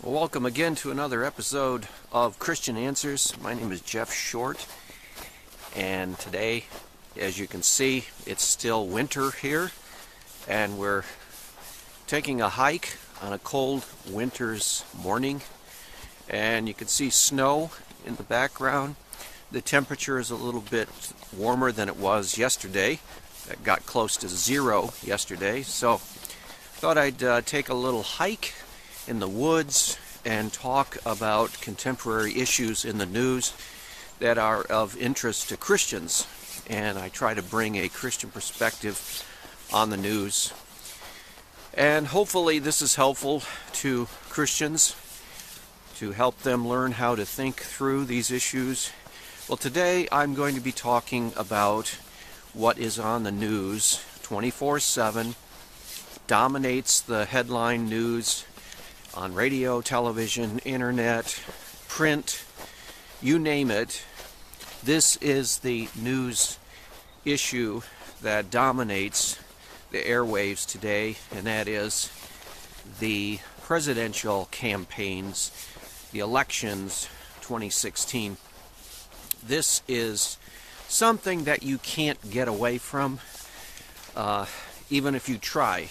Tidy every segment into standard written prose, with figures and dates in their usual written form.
Well, welcome again to another episode of Christian Answers. My name is Jeff Short, and today, as you can see, it's still winter here, and we're taking a hike on a cold winter's morning, and you can see snow in the background. The temperature is a little bit warmer than it was yesterday. It got close to zero yesterday, so thought I'd take a little hike in the woods and talk about contemporary issues in the news that are of interest to Christians. And I try to bring a Christian perspective on the news. And hopefully this is helpful to Christians to help them learn how to think through these issues. Well, today I'm going to be talking about what is on the news 24/7, dominates the headline news on radio, television, internet, print, you name it. This is the news issue that dominates the airwaves today, and that is the presidential campaigns, the elections 2016. This is something that you can't get away from, even if you try.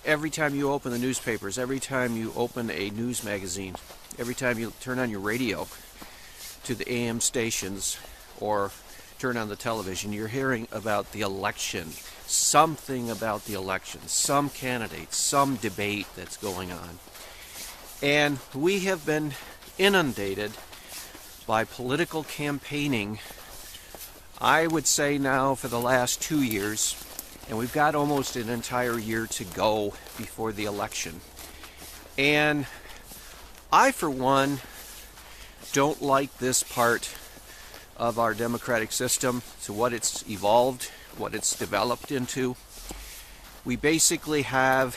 Every time you open the newspapers, every time you open a news magazine, every time you turn on your radio to the AM stations or turn on the television, you're hearing about the election, something about the election, some candidates, some debate that's going on. And we have been inundated by political campaigning, I would say now for the last 2 years, and we've got almost an entire year to go before the election. And I, for one, don't like this part of our democratic system, to what it's evolved, what it's developed into. We basically have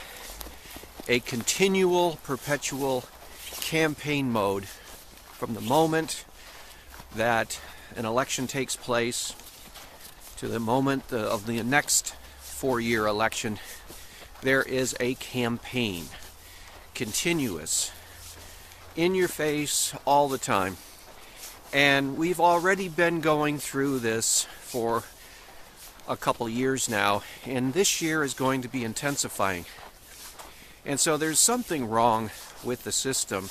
a continual, perpetual campaign mode from the moment that an election takes place to the moment of the next 4-year election. There is a campaign, continuous, in your face all the time. And we've already been going through this for a couple years now, and this year is going to be intensifying. And so there's something wrong with the system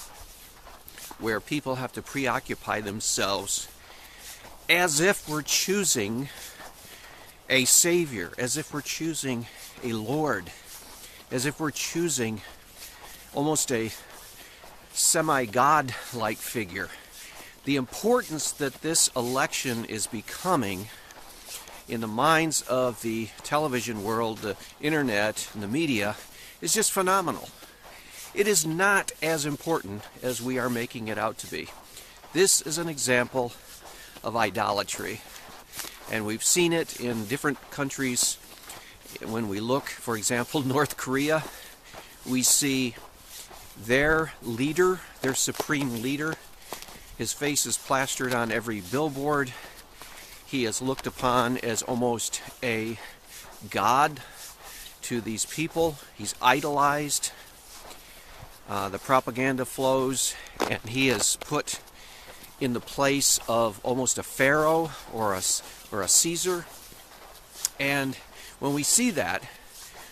where people have to preoccupy themselves as if we're choosing a savior, as if we're choosing a Lord, as if we're choosing almost a semi-God-like figure. The importance that this election is becoming in the minds of the television world, the internet, and the media is just phenomenal. It is not as important as we are making it out to be. This is an example of idolatry. And we've seen it in different countries. When we look, for example, North Korea, we see their leader, their supreme leader, his face is plastered on every billboard. He is looked upon as almost a god to these people. He's idolized. The propaganda flows, and he is put in the place of almost a pharaoh or a Caesar. And when we see that,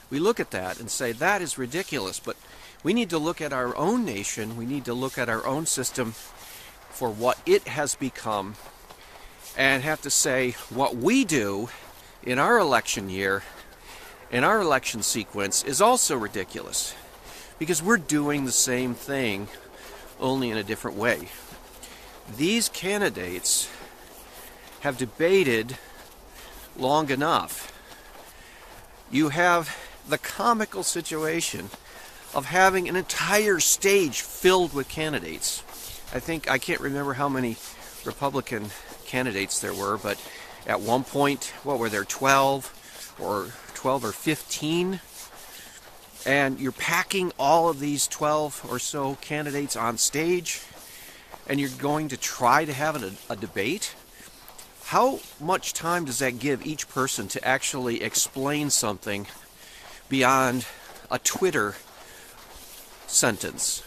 we look at that and say, that is ridiculous. But we need to look at our own nation, we need to look at our own system for what it has become, and have to say what we do in our election year, in our election sequence, is also ridiculous. Because we're doing the same thing, only in a different way. These candidates have debated long enough. You have the comical situation of having an entire stage filled with candidates. I can't remember how many Republican candidates there were, but at one point, what were there, 12 or 15? And you're packing all of these 12 or so candidates on stage, and you're going to try to have a debate. How much time does that give each person to actually explain something beyond a Twitter sentence?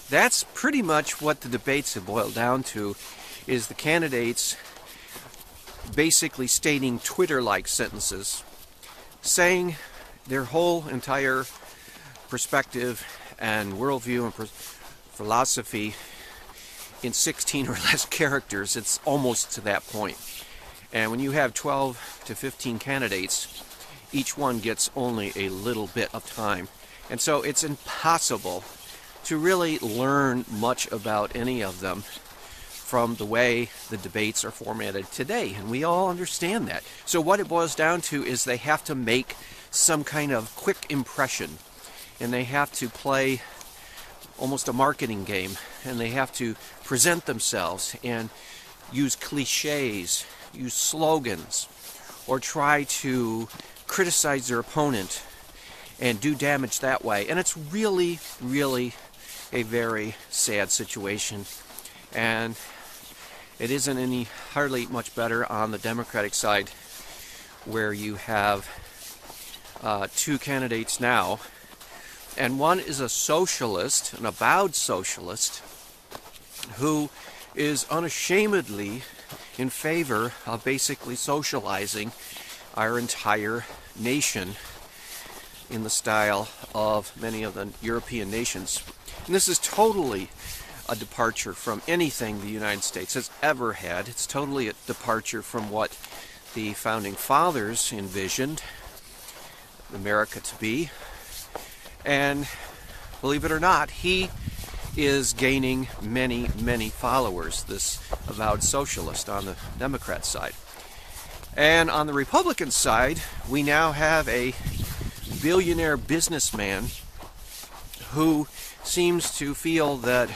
that's pretty much what the debates have boiled down to, is the candidates basically stating Twitter-like sentences, saying their whole entire perspective and worldview and philosophy in 16 or less characters. It's almost to that point. And when you have 12 to 15 candidates, each one gets only a little bit of time. And so it's impossible to really learn much about any of them from the way the debates are formatted today. And we all understand that. So what it boils down to is they have to make some kind of quick impression. And they have to play almost a marketing game. And they have to present themselves and use cliches, use slogans, or try to criticize their opponent and do damage that way. And it's really, really a very sad situation. And it isn't any hardly much better on the Democratic side, where you have two candidates now, and one is a socialist, an avowed socialist, who is unashamedly in favor of basically socializing our entire nation in the style of many of the European nations. And this is totally a departure from anything the United States has ever had. It's totally a departure from what the founding fathers envisioned America to be. And believe it or not, he is gaining many, many followers, this avowed socialist on the Democrat side. And on the Republican side, we now have a billionaire businessman who seems to feel that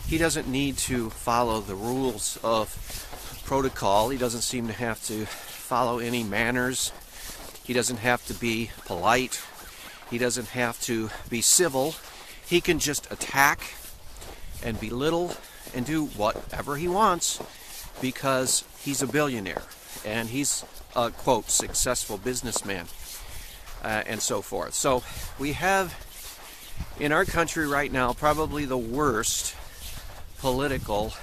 he doesn't need to follow the rules of protocol. He doesn't seem to have to follow any manners. He doesn't have to be polite. He doesn't have to be civil. He can just attack and belittle and do whatever he wants because he's a billionaire and he's a, quote, successful businessman, and so forth. So we have in our country right now probably the worst political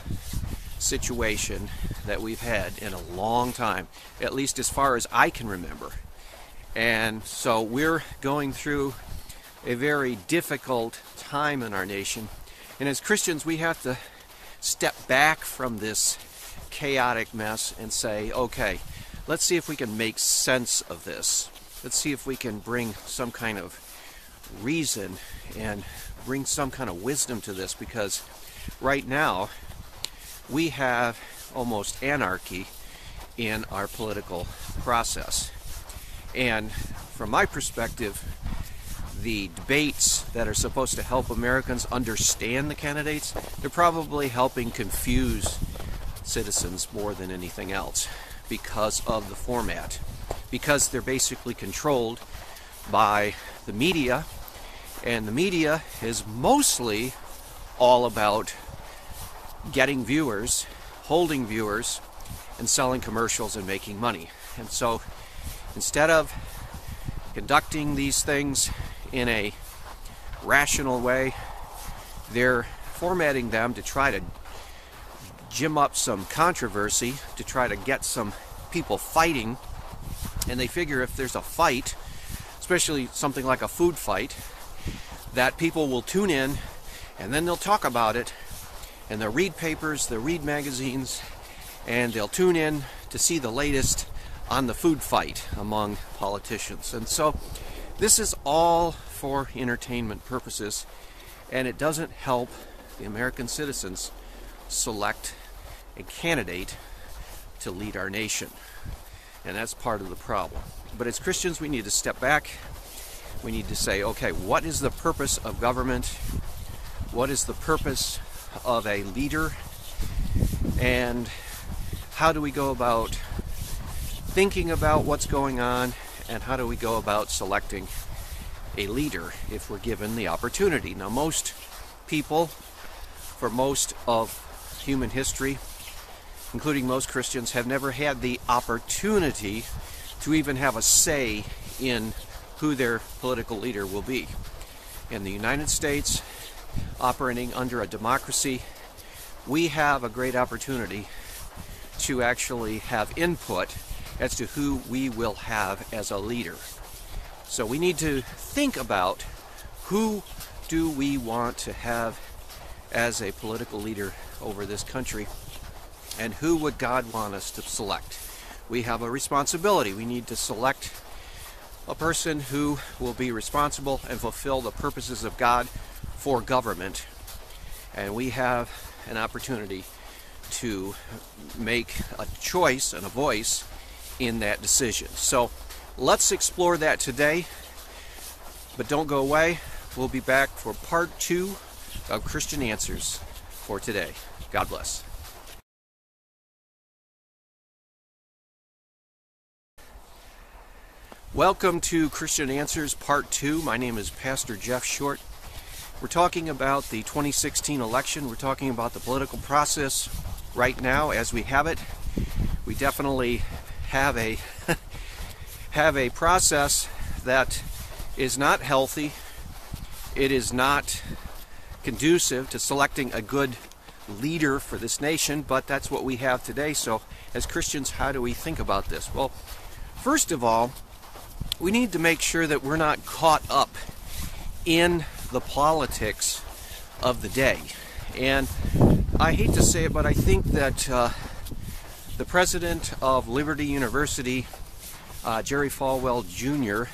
situation that we've had in a long time, at least as far as I can remember. And so we're going through a very difficult time in our nation. And as Christians, we have to step back from this chaotic mess and say, okay, let's see if we can make sense of this. Let's see if we can bring some kind of reason and bring some kind of wisdom to this, because right now we have almost anarchy in our political process. And from my perspective, the debates that are supposed to help Americans understand the candidates, they're probably helping confuse citizens more than anything else because of the format. Because they're basically controlled by the media, and the media is mostly all about getting viewers, holding viewers, and selling commercials and making money. And so instead of conducting these things in a rational way, they're formatting them to try to gym up some controversy, to try to get some people fighting. And they figure if there's a fight, especially something like a food fight, that people will tune in and then they'll talk about it, and they'll read papers, they'll read magazines, and they'll tune in to see the latest on the food fight among politicians. And so this is all for entertainment purposes, and it doesn't help the American citizens select a candidate to lead our nation. And that's part of the problem. But as Christians, we need to step back. We need to say, okay, what is the purpose of government? What is the purpose of a leader? And how do we go about thinking about what's going on? And how do we go about selecting a leader if we're given the opportunity? Now, most people, for most of human history, including most Christians, have never had the opportunity to even have a say in who their political leader will be. In the United States, operating under a democracy, we have a great opportunity to actually have input as to who we will have as a leader. So we need to think about who do we want to have as a political leader over this country, and who would God want us to select. We have a responsibility. We need to select a person who will be responsible and fulfill the purposes of God for government. And we have an opportunity to make a choice and a voice in that decision. So let's explore that today. But don't go away. We'll be back for part 2 of Christian Answers for today. God bless. Welcome to Christian Answers Part 2. My name is Pastor Jeff Short. We're talking about the 2016 election. We're talking about the political process right now as we have it. We definitely have a have a process that is not healthy. It is not conducive to selecting a good leader for this nation, but that's what we have today. So as Christians, how do we think about this? Well, first of all, we need to make sure that we're not caught up in the politics of the day. And I hate to say it, but I think that the president of Liberty University, Jerry Falwell Jr.,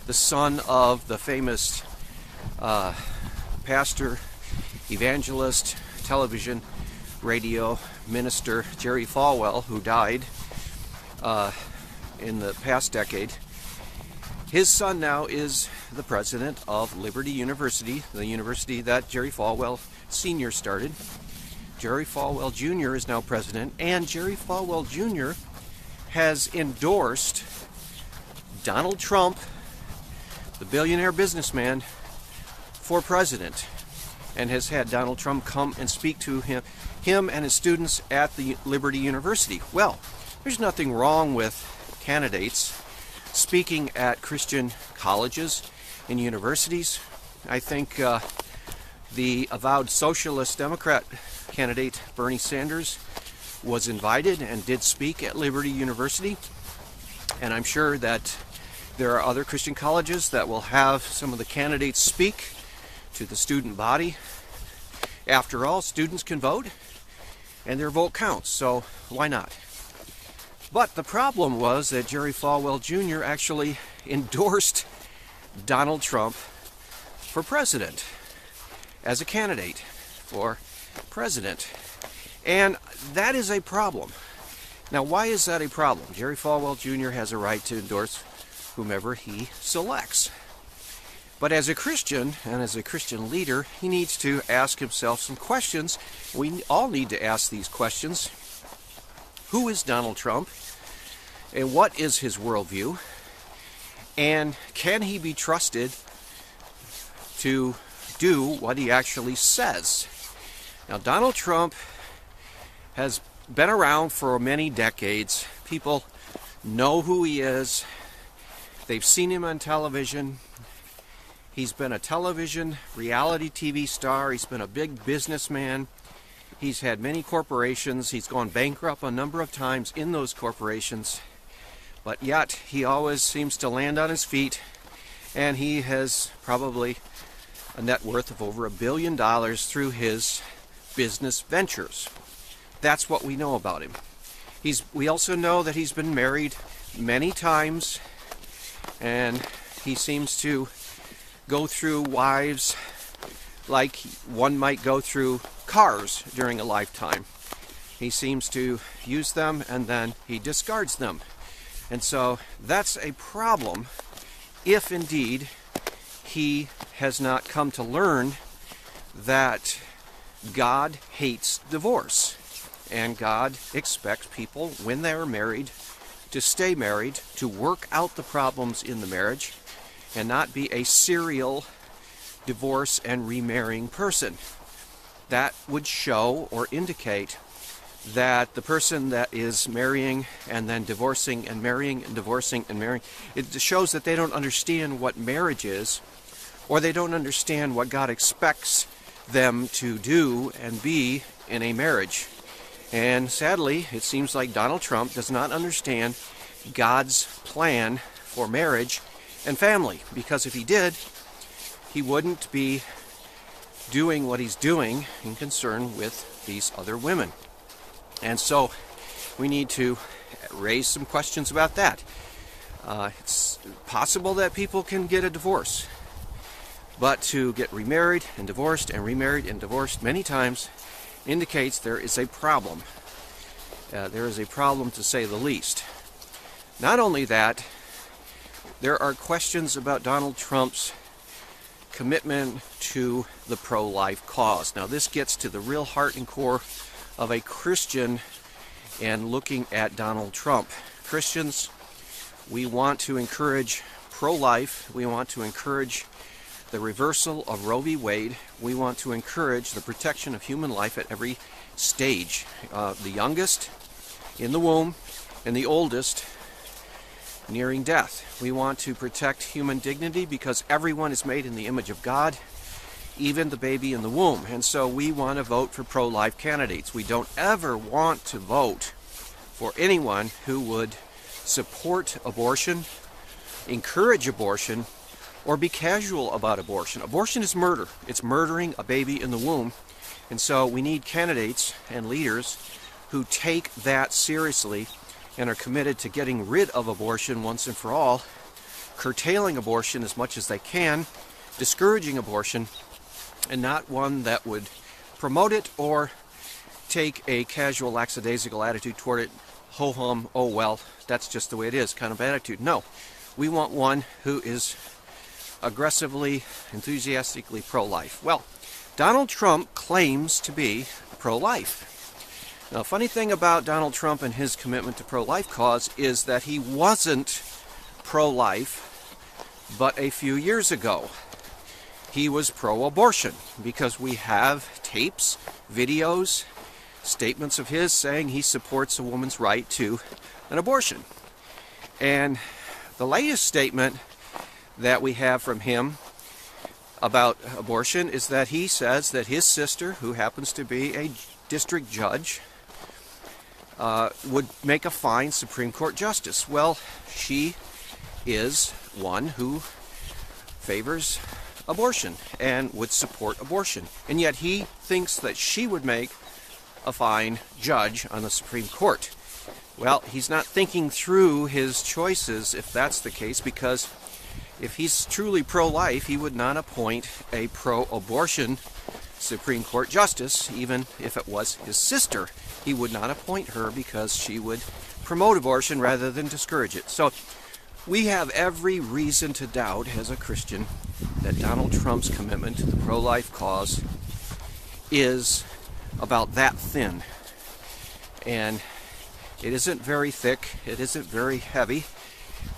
the son of the famous pastor, evangelist, television, radio minister Jerry Falwell, who died in the past decade. His son now is the president of Liberty University, the university that Jerry Falwell Sr. started. Jerry Falwell Jr. is now president, and Jerry Falwell Jr. has endorsed Donald Trump, the billionaire businessman, for president, and has had Donald Trump come and speak to him and his students at the Liberty University. Well, there's nothing wrong with candidates speaking at Christian colleges and universities. I think the avowed socialist Democrat candidate Bernie Sanders was invited and did speak at Liberty University, and I'm sure that there are other Christian colleges that will have some of the candidates speak to the student body. After all, students can vote, and their vote counts, so why not? But the problem was that Jerry Falwell Jr. actually endorsed Donald Trump for president, as a candidate for president. And that is a problem. Now, why is that a problem? Jerry Falwell Jr. has a right to endorse whomever he selects. But as a Christian, and as a Christian leader, he needs to ask himself some questions. We all need to ask these questions. Who is Donald Trump? And what is his worldview? And can he be trusted to do what he actually says? Now, Donald Trump has been around for many decades. People know who he is. They've seen him on television. He's been a television reality TV star. He's been a big businessman. He's had many corporations. He's gone bankrupt a number of times in those corporations. But yet, he always seems to land on his feet, and he has probably a net worth of over $1 billion through his business ventures. That's what we know about him. We also know that he's been married many times, and he seems to go through wives like one might go through cars during a lifetime. He seems to use them and then he discards them. And so that's a problem if indeed he has not come to learn that God hates divorce, and God expects people, when they are married, to stay married, to work out the problems in the marriage, and not be a serial divorce and remarrying person. That would show or indicate that the person that is marrying and then divorcing and marrying and divorcing and marrying, it shows that they don't understand what marriage is, or they don't understand what God expects them to do and be in a marriage. And sadly, it seems like Donald Trump does not understand God's plan for marriage and family, because if he did, he wouldn't be doing what he's doing in concern with these other women. And so we need to raise some questions about that. It's possible that people can get a divorce, but to get remarried and divorced many times indicates there is a problem. There is a problem, to say the least. Not only that, there are questions about Donald Trump's commitment to the pro-life cause. Now, this gets to the real heart and core of a Christian and looking at Donald Trump. Christians, we want to encourage pro-life. We want to encourage the reversal of Roe v. Wade. We want to encourage the protection of human life at every stage. The youngest in the womb and the oldest nearing death. We want to protect human dignity because everyone is made in the image of God, even the baby in the womb. And so we want to vote for pro-life candidates. We don't ever want to vote for anyone who would support abortion, encourage abortion, or be casual about abortion. Abortion is murder. It's murdering a baby in the womb. And so we need candidates and leaders who take that seriously and are committed to getting rid of abortion once and for all, curtailing abortion as much as they can, discouraging abortion, and not one that would promote it or take a casual, lackadaisical attitude toward it. Ho-hum, oh well, that's just the way it is kind of attitude. No, we want one who is aggressively, enthusiastically pro-life. Well, Donald Trump claims to be pro-life. Now, funny thing about Donald Trump and his commitment to pro-life cause is that he wasn't pro-life but a few years ago. He was pro-abortion because we have tapes, videos, statements of his saying he supports a woman's right to an abortion. And the latest statement that we have from him about abortion is that he says that his sister, who happens to be a district judge, would make a fine Supreme Court justice. Well, she is one who favors abortion and would support abortion. And yet he thinks that she would make a fine judge on the Supreme Court. Well, he's not thinking through his choices if that's the case, because if he's truly pro-life, he would not appoint a pro-abortion Supreme Court justice, even if it was his sister. He would not appoint her because she would promote abortion rather than discourage it. So we have every reason to doubt, as a Christian, that Donald Trump's commitment to the pro-life cause is about that thin. And it isn't very thick, it isn't very heavy.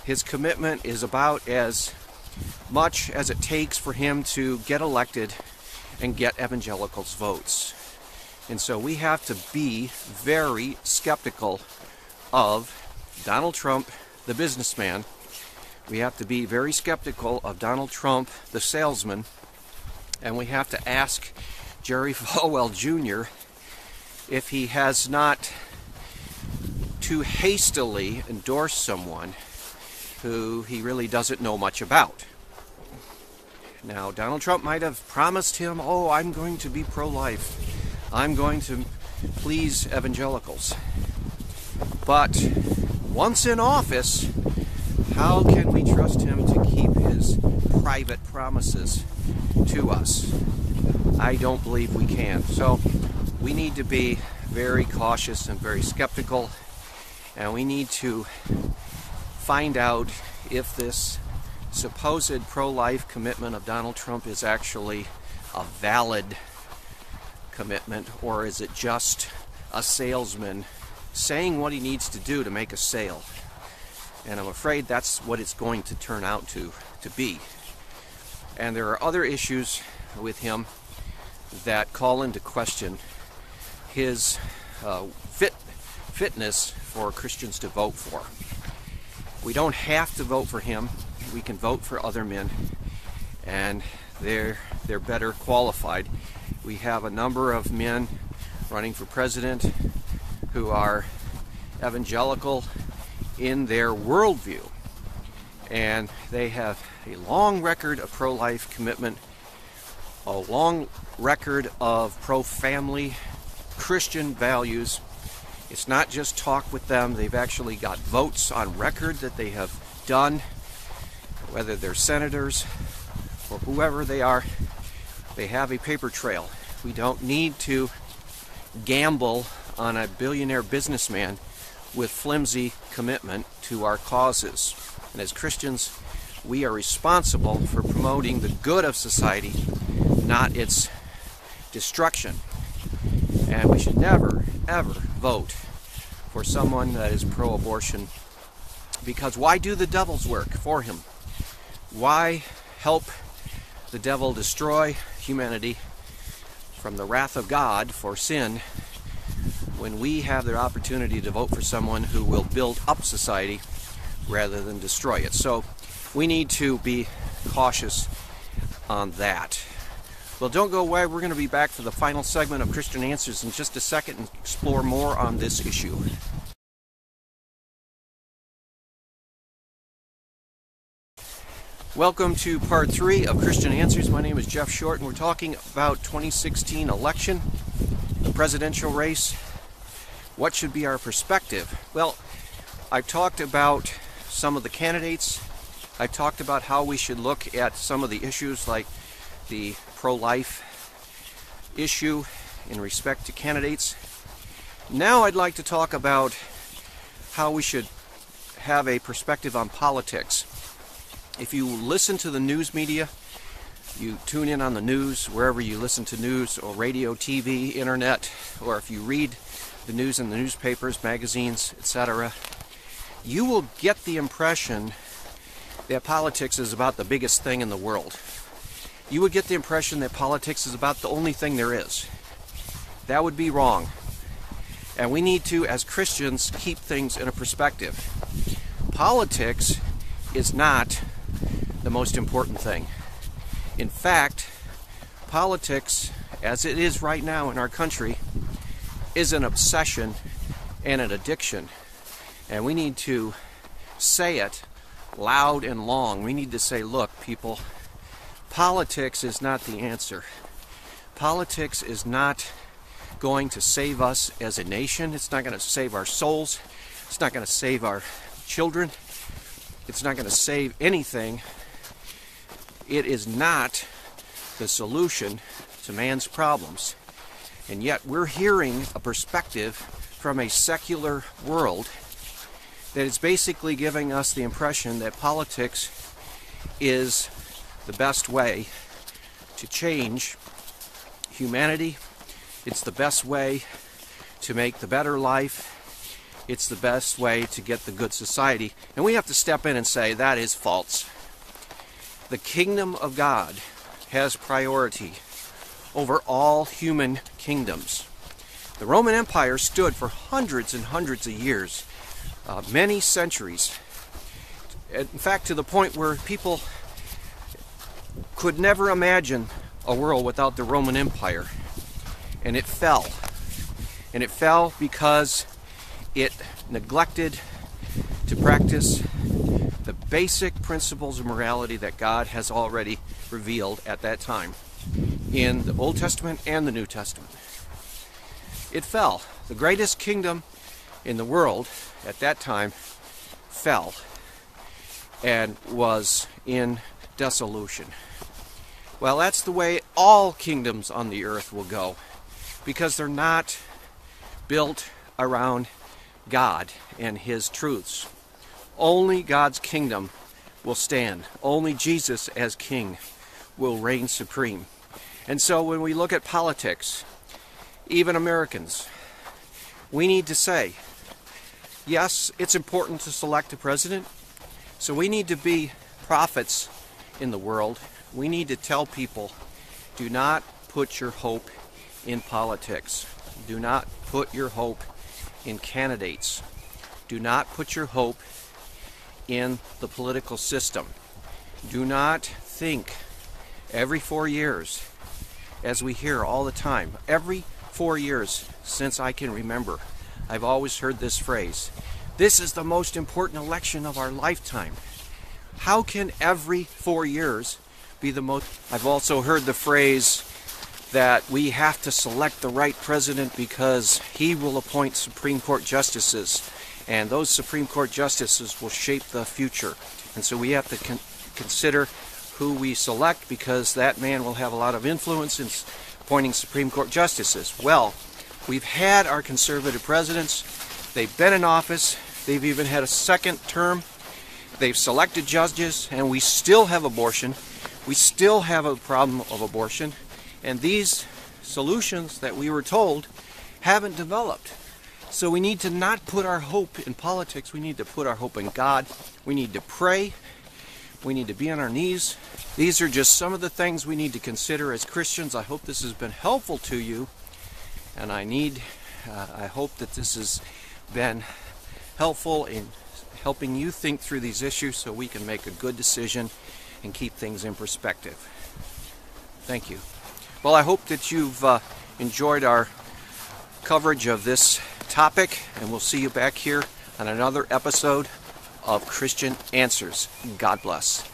His commitment is about as much as it takes for him to get elected and get evangelicals' votes. And so we have to be very skeptical of Donald Trump, the businessman. We have to be very skeptical of Donald Trump, the salesman. And we have to ask Jerry Falwell Jr. if he has not too hastily endorsed someone who he really doesn't know much about. Now, Donald Trump might have promised him, oh, I'm going to be pro-life. I'm going to please evangelicals. But once in office, how can we trust him to keep his private promises to us? I don't believe we can. So we need to be very cautious and very skeptical, and we need to find out if this supposed pro-life commitment of Donald Trump is actually a valid commitment, or is it just a salesman saying what he needs to do to make a sale? And I'm afraid that's what it's going to turn out to be. And there are other issues with him that call into question his fitness for Christians to vote for. We don't have to vote for him. We can vote for other men, and they're better qualified. We have a number of men running for president who are evangelical in their worldview, and they have a long record of pro-life commitment, a long record of pro-family Christian values. It's not just talk with them. They've actually got votes on record that they have done, whether they're senators or whoever they are. They have a paper trail. We don't need to gamble on a billionaire businessman with flimsy commitment to our causes. And as Christians, we are responsible for promoting the good of society, not its destruction. And we should never, ever vote for someone that is pro-abortion, because why do the devil's work for him? Why help the devil destroy humanity from the wrath of God for sin when we have the opportunity to vote for someone who will build up society rather than destroy it? So we need to be cautious on that. Well, don't go away. We're going to be back for the final segment of Christian Answers in just a second and explore more on this issue. Welcome to part 3 of Christian Answers. My name is Jeff Short, and we're talking about 2016 election, the presidential race. What should be our perspective? Well, I've talked about some of the candidates. I've talked about how we should look at some of the issues like the pro-life issue in respect to candidates. Now I'd like to talk about how we should have a perspective on politics. If you listen to the news media, you tune in on the news, wherever you listen to news, or radio, TV, internet, or if you read the news in the newspapers, magazines, etc., you will get the impression that politics is about the biggest thing in the world. You would get the impression that politics is about the only thing there is. That would be wrong. And we need to, as Christians, keep things in a perspective. Politics is not the most important thing. In fact, politics, as it is right now in our country, is an obsession and an addiction. And we need to say it loud and long. We need to say, look, people, politics is not the answer. Politics is not going to save us as a nation. It's not going to save our souls. It's not going to save our children. It's not going to save anything. It is not the solution to man's problems. And yet we're hearing a perspective from a secular world that is basically giving us the impression that politics is the best way to change humanity. It's the best way to make the better life. It's the best way to get the good society. And we have to step in and say that is false. The kingdom of God has priority over all human kingdoms. The Roman Empire stood for hundreds and hundreds of years, many centuries. In fact, to the point where people could never imagine a world without the Roman Empire. And it fell. And it fell because it neglected to practice the basic principles of morality that God has already revealed at that time in the Old Testament and the New Testament. It fell. The greatest kingdom in the world at that time fell and was in dissolution. Well, that's the way all kingdoms on the earth will go, because they're not built around God and His truths. Only God's kingdom will stand. Only Jesus as King will reign supreme. And so when we look at politics, even Americans, we need to say, yes, it's important to select a president. So we need to be prophets in the world. We need to tell people, do not put your hope in politics. Do not put your hope in candidates. Do not put your hope in the political system. Do not think every 4 years as we hear all the time. Every 4 years since I can remember, I've always heard this phrase: this is the most important election of our lifetime. How can every 4 years be the most? I've also heard the phrase that we have to select the right president because he will appoint Supreme Court justices, and those Supreme Court justices will shape the future. And so we have to consider who we select, because that man will have a lot of influence in appointing Supreme Court justices. Well, we've had our conservative presidents. They've been in office. They've even had a second term. They've selected judges, and we still have abortion. We still have a problem of abortion. And these solutions that we were told haven't developed. So we need to not put our hope in politics. We need to put our hope in God. We need to pray. We need to be on our knees. These are just some of the things we need to consider as Christians. I hope this has been helpful to you, and I hope that this has been helpful in helping you think through these issues so we can make a good decision and keep things in perspective. Thank you. Well, I hope that you've enjoyed our coverage of this topic, and we'll see you back here on another episode of Christian Answers. God bless.